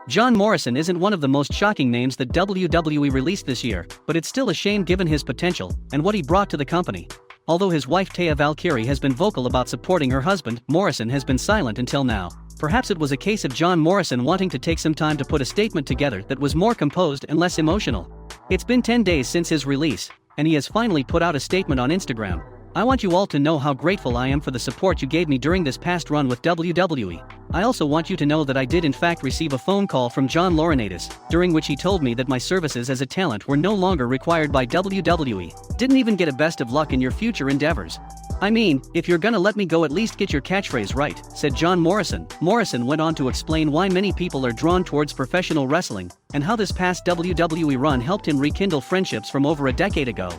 John Morrison isn't one of the most shocking names that WWE released this year, but it's still a shame given his potential and what he brought to the company. Although his wife Taya Valkyrie has been vocal about supporting her husband, Morrison has been silent until now. Perhaps it was a case of John Morrison wanting to take some time to put a statement together that was more composed and less emotional. It's been 10 days since his release, and he has finally put out a statement on Instagram. "I want you all to know how grateful I am for the support you gave me during this past run with WWE. I also want you to know that I did in fact receive a phone call from John Laurinaitis, during which he told me that my services as a talent were no longer required by WWE. Didn't even get a best of luck in your future endeavors. I mean, if you're gonna let me go, at least get your catchphrase right," said John Morrison. Morrison went on to explain why many people are drawn towards professional wrestling, and how this past WWE run helped him rekindle friendships from over a decade ago.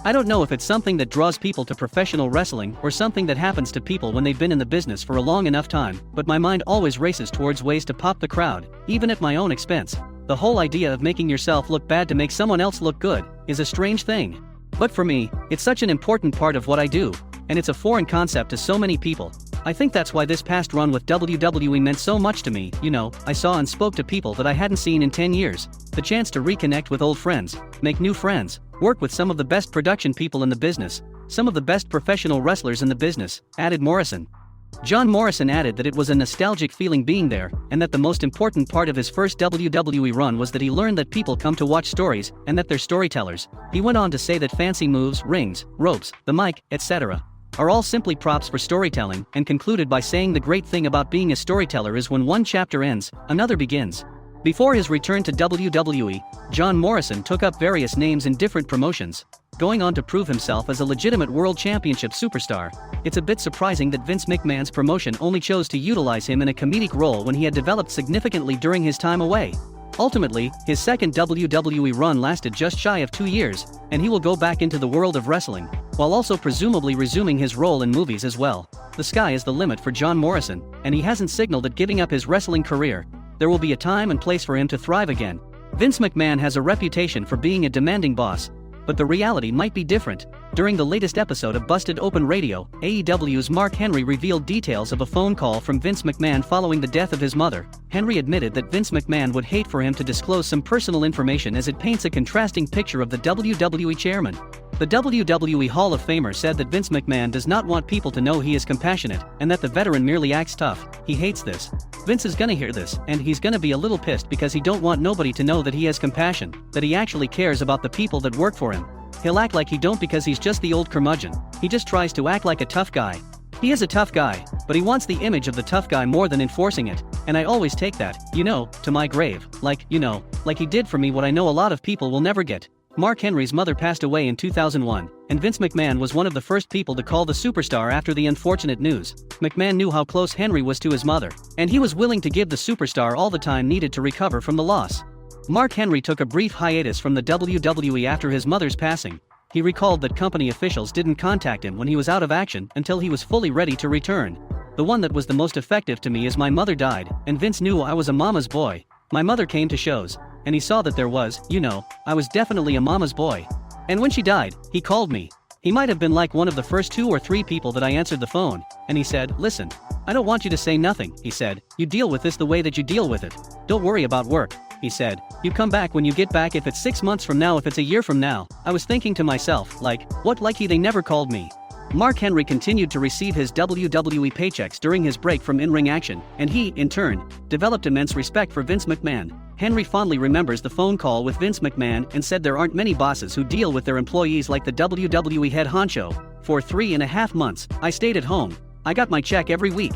"I don't know if it's something that draws people to professional wrestling or something that happens to people when they've been in the business for a long enough time, but my mind always races towards ways to pop the crowd, even at my own expense. The whole idea of making yourself look bad to make someone else look good is a strange thing. But for me, it's such an important part of what I do, and it's a foreign concept to so many people. I think that's why this past run with WWE meant so much to me. I saw and spoke to people that I hadn't seen in 10 years. The chance to reconnect with old friends, make new friends, work with some of the best production people in the business, some of the best professional wrestlers in the business," added Morrison. John Morrison added that it was a nostalgic feeling being there, and that the most important part of his first WWE run was that he learned that people come to watch stories, and that they're storytellers. He went on to say that fancy moves, rings, ropes, the mic, etc. are all simply props for storytelling, and concluded by saying the great thing about being a storyteller is when one chapter ends, another begins. Before his return to WWE, John Morrison took up various names in different promotions, going on to prove himself as a legitimate World Championship superstar. It's a bit surprising that Vince McMahon's promotion only chose to utilize him in a comedic role when he had developed significantly during his time away. Ultimately, his second WWE run lasted just shy of 2 years, and he will go back into the world of wrestling, while also presumably resuming his role in movies as well. The sky is the limit for John Morrison, and he hasn't signaled at giving up his wrestling career. There will be a time and place for him to thrive again. Vince McMahon has a reputation for being a demanding boss, but the reality might be different. During the latest episode of Busted Open Radio, AEW's Mark Henry revealed details of a phone call from Vince McMahon following the death of his mother. Henry admitted that Vince McMahon would hate for him to disclose some personal information as it paints a contrasting picture of the WWE chairman. The WWE Hall of Famer said that Vince McMahon does not want people to know he is compassionate, and that the veteran merely acts tough. He hates this. Vince is gonna hear this, and he's gonna be a little pissed because he don't want nobody to know that he has compassion, that he actually cares about the people that work for him. He'll act like he don't because he's just the old curmudgeon. He just tries to act like a tough guy. He is a tough guy, but he wants the image of the tough guy more than enforcing it, and I always take that, to my grave, like he did for me what I know a lot of people will never get. Mark Henry's mother passed away in 2001, and Vince McMahon was one of the first people to call the superstar after the unfortunate news. McMahon knew how close Henry was to his mother, and he was willing to give the superstar all the time needed to recover from the loss. Mark Henry took a brief hiatus from the WWE after his mother's passing. He recalled that company officials didn't contact him when he was out of action until he was fully ready to return. "The one that was the most effective to me is my mother died, and Vince knew I was a mama's boy. My mother came to shows, and he saw that there was, I was definitely a mama's boy. And when she died, he called me. He might have been like one of the first 2 or 3 people that I answered the phone, and he said, 'Listen, I don't want you to say nothing,' he said. 'You deal with this the way that you deal with it. Don't worry about work,' he said. 'You come back when you get back, if it's 6 months from now, if it's a year from now.' I was thinking to myself, they never called me." Mark Henry continued to receive his WWE paychecks during his break from in-ring action, and he, in turn, developed immense respect for Vince McMahon. Henry fondly remembers the phone call with Vince McMahon and said there aren't many bosses who deal with their employees like the WWE head honcho. "For 3.5 months, I stayed at home. I got my check every week.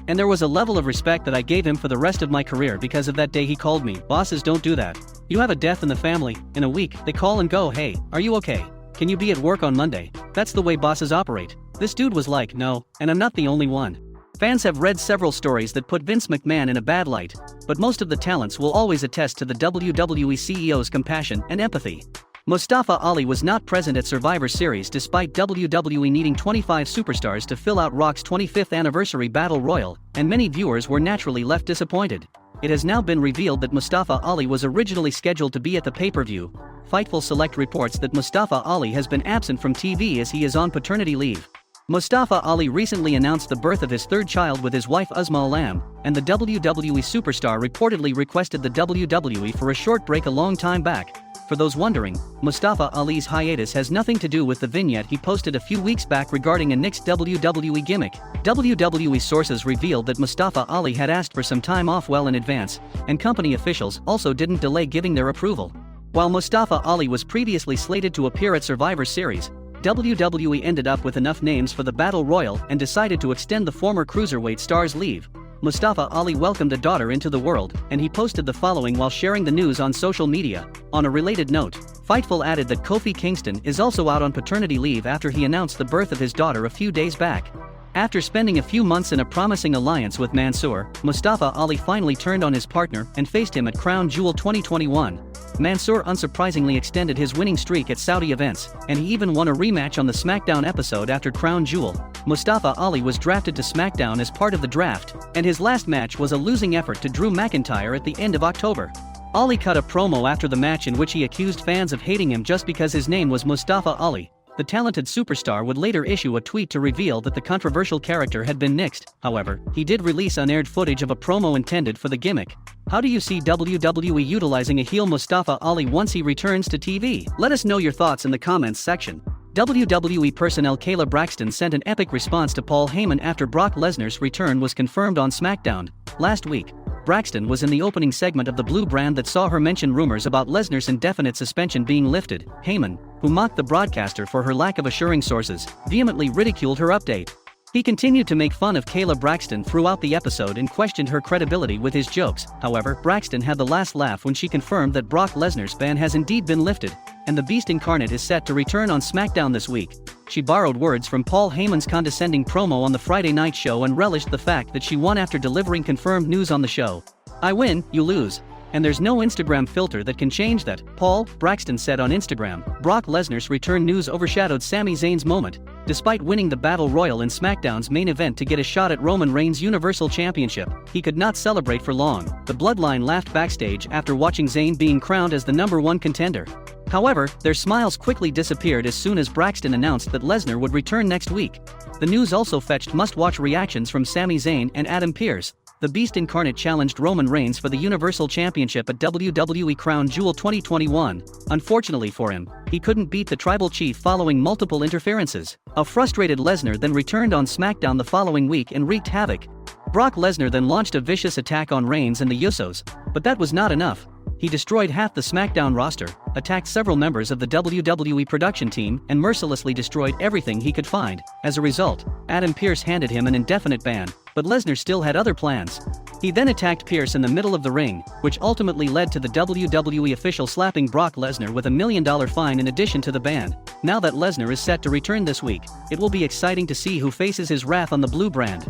And there was a level of respect that I gave him for the rest of my career because of that day he called me. Bosses don't do that. You have a death in the family, in a week, they call and go, 'Hey, are you okay? Can you be at work on Monday?' That's the way bosses operate." This dude was like, "No, and I'm not the only one." Fans have read several stories that put Vince McMahon in a bad light, but most of the talents will always attest to the WWE CEO's compassion and empathy. Mustafa Ali was not present at Survivor Series despite WWE needing 25 superstars to fill out Rock's 25th anniversary Battle Royal, and many viewers were naturally left disappointed. It has now been revealed that Mustafa Ali was originally scheduled to be at the pay-per-view. Fightful Select reports that Mustafa Ali has been absent from TV as he is on paternity leave. Mustafa Ali recently announced the birth of his third child with his wife Uzma Alam, and the WWE superstar reportedly requested the WWE for a short break a long time back. For those wondering, Mustafa Ali's hiatus has nothing to do with the vignette he posted a few weeks back regarding a nixed WWE gimmick. WWE sources revealed that Mustafa Ali had asked for some time off well in advance, and company officials also didn't delay giving their approval. While Mustafa Ali was previously slated to appear at Survivor Series, WWE ended up with enough names for the Battle Royal and decided to extend the former cruiserweight star's leave. Mustafa Ali welcomed a daughter into the world, and he posted the following while sharing the news on social media. On a related note, Fightful added that Kofi Kingston is also out on paternity leave after he announced the birth of his daughter a few days back. After spending a few months in a promising alliance with Mansoor, Mustafa Ali finally turned on his partner and faced him at Crown Jewel 2021. Mansoor unsurprisingly extended his winning streak at Saudi events, and he even won a rematch on the SmackDown episode after Crown Jewel. Mustafa Ali was drafted to SmackDown as part of the draft, and his last match was a losing effort to Drew McIntyre at the end of October. Ali cut a promo after the match in which he accused fans of hating him just because his name was Mustafa Ali. The talented superstar would later issue a tweet to reveal that the controversial character had been nixed. However, he did release unaired footage of a promo intended for the gimmick. How do you see WWE utilizing a heel Mustafa Ali once he returns to TV? Let us know your thoughts in the comments section. WWE personnel Kayla Braxton sent an epic response to Paul Heyman after Brock Lesnar's return was confirmed on SmackDown. Last week, Braxton was in the opening segment of the Blue brand that saw her mention rumors about Lesnar's indefinite suspension being lifted. Heyman, who mocked the broadcaster for her lack of assuring sources, vehemently ridiculed her update. He continued to make fun of Kayla Braxton throughout the episode and questioned her credibility with his jokes. However, Braxton had the last laugh when she confirmed that Brock Lesnar's ban has indeed been lifted, and the Beast Incarnate is set to return on SmackDown this week. She borrowed words from Paul Heyman's condescending promo on the Friday night show and relished the fact that she won after delivering confirmed news on the show. "I win, you lose. And there's no Instagram filter that can change that," Paul, Braxton said on Instagram. Brock Lesnar's return news overshadowed Sami Zayn's moment. Despite winning the Battle Royal in SmackDown's main event to get a shot at Roman Reigns' Universal Championship, he could not celebrate for long. The Bloodline laughed backstage after watching Zayn being crowned as the #1 contender. However, their smiles quickly disappeared as soon as Braxton announced that Lesnar would return next week. The news also fetched must-watch reactions from Sami Zayn and Adam Pearce. The Beast Incarnate challenged Roman Reigns for the Universal Championship at WWE Crown Jewel 2021. Unfortunately for him, he couldn't beat the Tribal Chief following multiple interferences. A frustrated Lesnar then returned on SmackDown the following week and wreaked havoc. Brock Lesnar then launched a vicious attack on Reigns and the Usos, but that was not enough. He destroyed half the SmackDown roster, attacked several members of the WWE production team, and mercilessly destroyed everything he could find. As a result, Adam Pearce handed him an indefinite ban, but Lesnar still had other plans. He then attacked Pearce in the middle of the ring, which ultimately led to the WWE official slapping Brock Lesnar with a $1 million fine in addition to the ban. Now that Lesnar is set to return this week, it will be exciting to see who faces his wrath on the Blue brand.